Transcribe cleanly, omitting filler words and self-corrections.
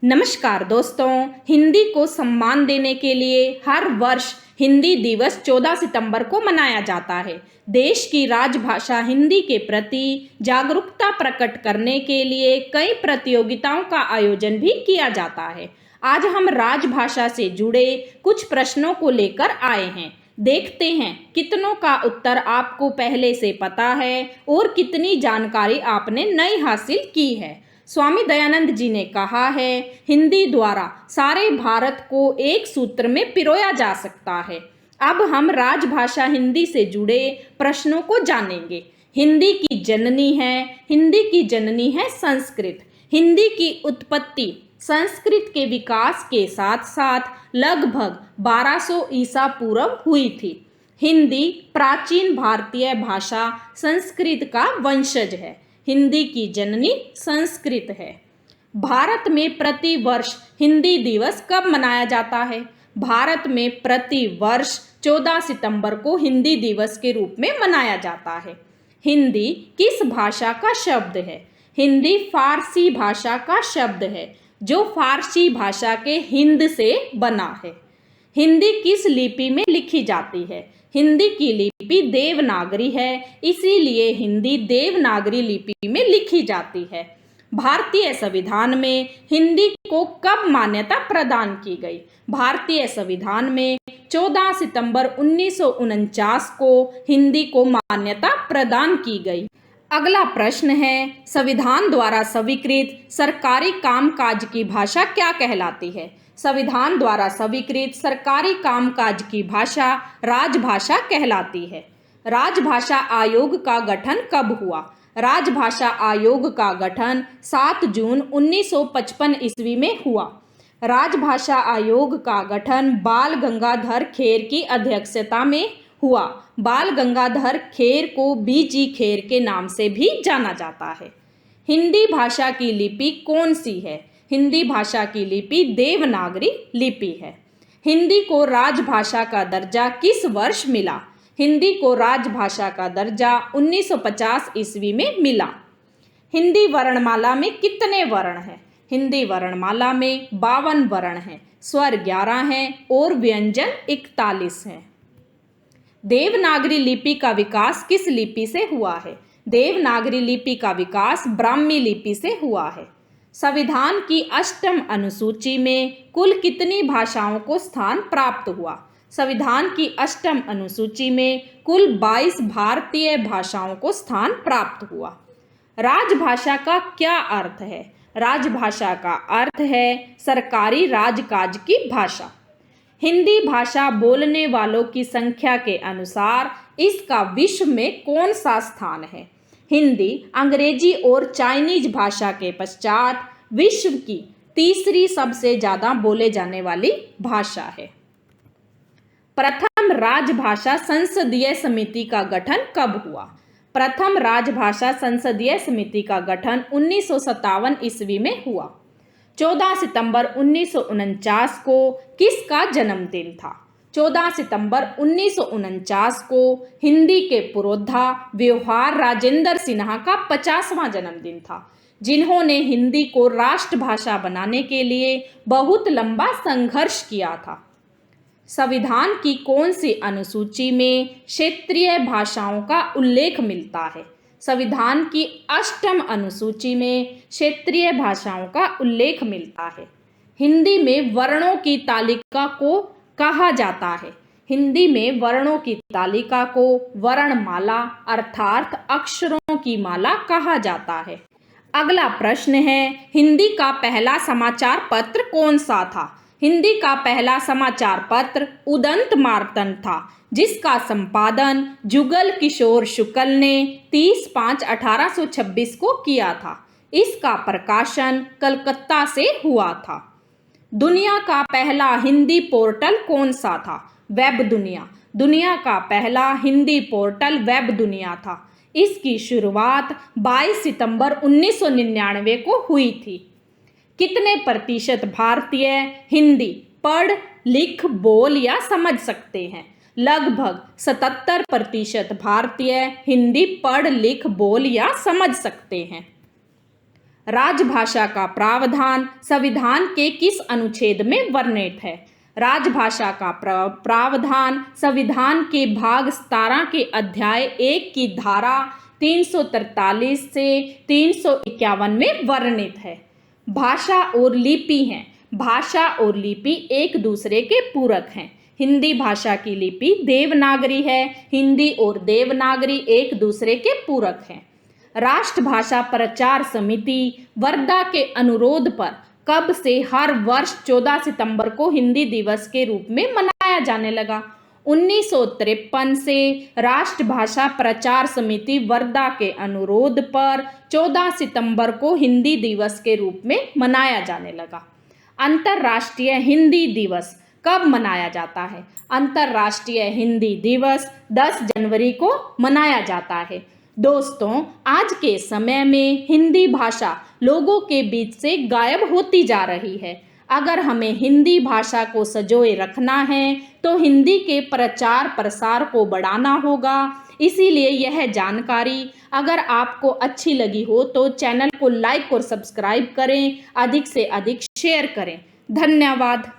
नमस्कार दोस्तों, हिंदी को सम्मान देने के लिए हर वर्ष हिंदी दिवस 14 सितंबर को मनाया जाता है। देश की राजभाषा हिंदी के प्रति जागरूकता प्रकट करने के लिए कई प्रतियोगिताओं का आयोजन भी किया जाता है। आज हम राजभाषा से जुड़े कुछ प्रश्नों को लेकर आए हैं। देखते हैं कितनों का उत्तर आपको पहले से पता है और कितनी जानकारी आपने नई हासिल की है। स्वामी दयानंद जी ने कहा है, हिंदी द्वारा सारे भारत को एक सूत्र में पिरोया जा सकता है। अब हम राजभाषा हिंदी से जुड़े प्रश्नों को जानेंगे। हिंदी की जननी है संस्कृत। हिंदी की उत्पत्ति संस्कृत के विकास के साथ साथ लगभग 1200 ईसा पूर्व हुई थी। हिंदी प्राचीन भारतीय भाषा संस्कृत का वंशज है। हिंदी की जननी संस्कृत है। भारत में प्रति वर्ष हिंदी दिवस कब मनाया जाता है? भारत में प्रति वर्ष 14 सितंबर को हिंदी दिवस के रूप में मनाया जाता है। हिंदी किस भाषा का शब्द है? हिंदी फारसी भाषा का शब्द है, जो फारसी भाषा के हिंद से बना है। हिंदी किस लिपि में लिखी जाती है? हिंदी की लिपि देवनागरी है, इसीलिए हिंदी देवनागरी लिपि में लिखी जाती है। भारतीय संविधान में हिंदी को कब मान्यता प्रदान की गई? भारतीय संविधान में 14 सितंबर 1949 को हिंदी को मान्यता प्रदान की गई। अगला प्रश्न है, संविधान द्वारा स्वीकृत सरकारी कामकाज की भाषा क्या कहलाती है? संविधान द्वारा स्वीकृत सरकारी कामकाज की भाषा राजभाषा कहलाती है। राजभाषा आयोग का गठन कब हुआ? राजभाषा आयोग का गठन 7 जून 1955 ईस्वी में हुआ। राजभाषा आयोग का गठन बाल गंगाधर खेर की अध्यक्षता में हुआ। बाल गंगाधर खेर को बीजी खेर के नाम से भी जाना जाता है। हिंदी भाषा की लिपि कौन सी है? हिंदी भाषा की लिपि देवनागरी लिपि है। हिंदी को राजभाषा का दर्जा किस वर्ष मिला? हिंदी को राजभाषा का दर्जा 1950 ईस्वी में मिला। हिंदी वर्णमाला में कितने वर्ण हैं? हिंदी वर्णमाला में 52 वर्ण हैं, स्वर 11 हैं और व्यंजन 41 हैं। देवनागरी लिपि का विकास किस लिपि से हुआ है? देवनागरी लिपि का विकास ब्राह्मी लिपि से हुआ है। संविधान की 8वीं अनुसूची में कुल कितनी भाषाओं को स्थान प्राप्त हुआ? संविधान की 8वीं अनुसूची में कुल 22 भारतीय भाषाओं को स्थान प्राप्त हुआ। राजभाषा का क्या अर्थ है? राजभाषा का अर्थ है सरकारी राजकाज की भाषा। हिंदी भाषा बोलने वालों की संख्या के अनुसार इसका विश्व में कौन सा स्थान है? हिंदी अंग्रेजी और चाइनीज भाषा के पश्चात विश्व की तीसरी सबसे ज्यादा बोले जाने वाली भाषा है। प्रथम राजभाषा संसदीय समिति का गठन कब हुआ? प्रथम राजभाषा संसदीय समिति का गठन 1957 ईस्वी में हुआ। 14 सितंबर 1949 को किसका जन्मदिन था? 14 सितंबर 1949 को हिंदी के पुरोधा व्यवहार राजेंद्र सिन्हा का 50वां जन्मदिन था, जिन्होंने हिंदी को राष्ट्रभाषा बनाने के लिए बहुत लंबा संघर्ष किया था। संविधान की कौन सी अनुसूची में क्षेत्रीय भाषाओं का उल्लेख मिलता है? संविधान की 8वीं अनुसूची में क्षेत्रीय भाषाओं का उल्लेख मिलता है। हिंदी में वर्णों की तालिका को कहा जाता है। हिंदी में वर्णों की तालिका को वर्णमाला अर्थात अक्षरों की माला कहा जाता है। अगला प्रश्न है, हिंदी का पहला समाचार पत्र कौन सा था? हिंदी का पहला समाचार पत्र उदंत मार्तंड था, जिसका संपादन जुगल किशोर शुक्ल ने 30/5/1826 को किया था। इसका प्रकाशन कलकत्ता से हुआ था। दुनिया का पहला हिंदी पोर्टल कौन सा था? वेब दुनिया। दुनिया का पहला हिंदी पोर्टल वेब दुनिया था। इसकी शुरुआत 22 सितंबर 1999 को हुई थी। कितने प्रतिशत भारतीय हिंदी पढ़, लिख, बोल या समझ सकते हैं? लगभग 77% भारतीय हिंदी पढ़, लिख, बोल या समझ सकते हैं। राजभाषा का प्रावधान संविधान के किस अनुच्छेद में वर्णित है? राजभाषा का प्रावधान संविधान के भाग 17 के अध्याय 1 की धारा 343 से 351 में वर्णित है। भाषा और लिपि हैं। भाषा और लिपि एक दूसरे के पूरक हैं। हिंदी भाषा की लिपि देवनागरी है। हिंदी और देवनागरी एक दूसरे के पूरक हैं। राष्ट्रभाषा प्रचार समिति वर्धा के अनुरोध पर कब से हर वर्ष 14 सितंबर को हिंदी दिवस के रूप में मनाया जाने लगा? 1953 से राष्ट्रभाषा प्रचार समिति वर्धा के अनुरोध पर 14 सितंबर को हिंदी दिवस के रूप में मनाया जाने लगा। अंतर्राष्ट्रीय हिंदी दिवस कब मनाया जाता है? अंतर्राष्ट्रीय हिंदी दिवस 10 जनवरी को मनाया जाता है। दोस्तों, आज के समय में हिंदी भाषा लोगों के बीच से गायब होती जा रही है। अगर हमें हिंदी भाषा को संजोए रखना है तो हिंदी के प्रचार प्रसार को बढ़ाना होगा। इसीलिए यह जानकारी अगर आपको अच्छी लगी हो तो चैनल को लाइक और सब्सक्राइब करें, अधिक से अधिक शेयर करें। धन्यवाद।